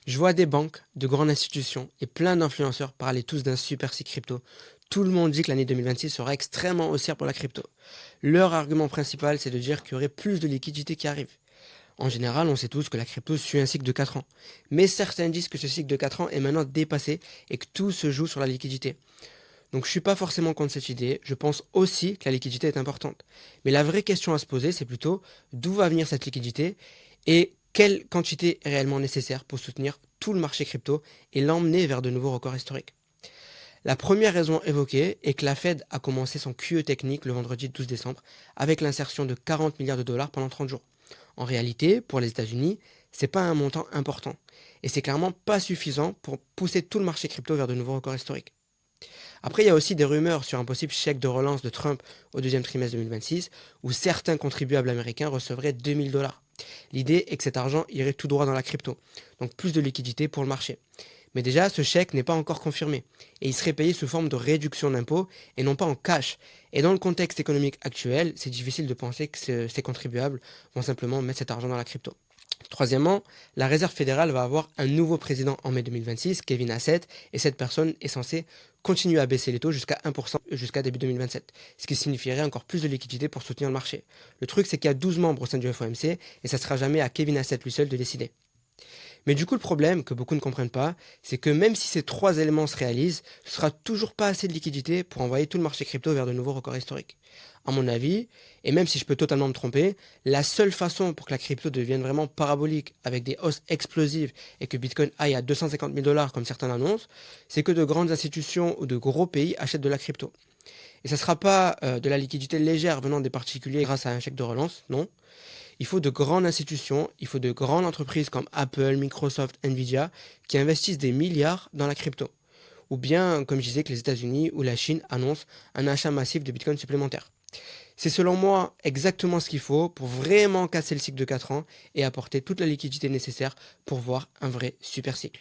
Je vois des banques, de grandes institutions et plein d'influenceurs parler tous d'un super cycle crypto. Tout le monde dit que l'année 2026 sera extrêmement haussière pour la crypto. Leur argument principal, c'est de dire qu'il y aurait plus de liquidités qui arrivent. En général, on sait tous que la crypto suit un cycle de 4 ans. Mais certains disent que ce cycle de 4 ans est maintenant dépassé et que tout se joue sur la liquidité. Donc je suis pas forcément contre cette idée, je pense aussi que la liquidité est importante. Mais la vraie question à se poser, c'est plutôt d'où va venir cette liquidité et quelle quantité est réellement nécessaire pour soutenir tout le marché crypto et l'emmener vers de nouveaux records historiques. La première raison évoquée est que la Fed a commencé son QE technique le vendredi 12 décembre avec l'insertion de 40 milliards de dollars pendant 30 jours. En réalité, pour les États-Unis, c'est pas un montant important et c'est clairement pas suffisant pour pousser tout le marché crypto vers de nouveaux records historiques. Après, il y a aussi des rumeurs sur un possible chèque de relance de Trump au deuxième trimestre 2026, où certains contribuables américains recevraient 2000 dollars. L'idée est que cet argent irait tout droit dans la crypto, donc plus de liquidité pour le marché. Mais déjà, ce chèque n'est pas encore confirmé, et il serait payé sous forme de réduction d'impôts et non pas en cash. Et dans le contexte économique actuel, c'est difficile de penser que ces contribuables vont simplement mettre cet argent dans la crypto. Troisièmement, la Réserve fédérale va avoir un nouveau président en mai 2026, Kevin Hassett, et cette personne est censée continuer à baisser les taux jusqu'à 1% jusqu'à début 2027, ce qui signifierait encore plus de liquidités pour soutenir le marché. Le truc, c'est qu'il y a 12 membres au sein du FOMC, et ça ne sera jamais à Kevin Hassett lui seul de décider. Mais du coup, le problème, que beaucoup ne comprennent pas, c'est que même si ces trois éléments se réalisent, ce sera toujours pas assez de liquidité pour envoyer tout le marché crypto vers de nouveaux records historiques. À mon avis, et même si je peux totalement me tromper, la seule façon pour que la crypto devienne vraiment parabolique avec des hausses explosives et que Bitcoin aille à 250 000 dollars comme certains l'annoncent, c'est que de grandes institutions ou de gros pays achètent de la crypto. Et ça ne sera pas de la liquidité légère venant des particuliers grâce à un chèque de relance, non. Il faut de grandes institutions, il faut de grandes entreprises comme Apple, Microsoft, Nvidia qui investissent des milliards dans la crypto. Ou bien, comme je disais, que les États-Unis ou la Chine annoncent un achat massif de Bitcoin supplémentaire. C'est selon moi exactement ce qu'il faut pour vraiment casser le cycle de 4 ans et apporter toute la liquidité nécessaire pour voir un vrai super cycle.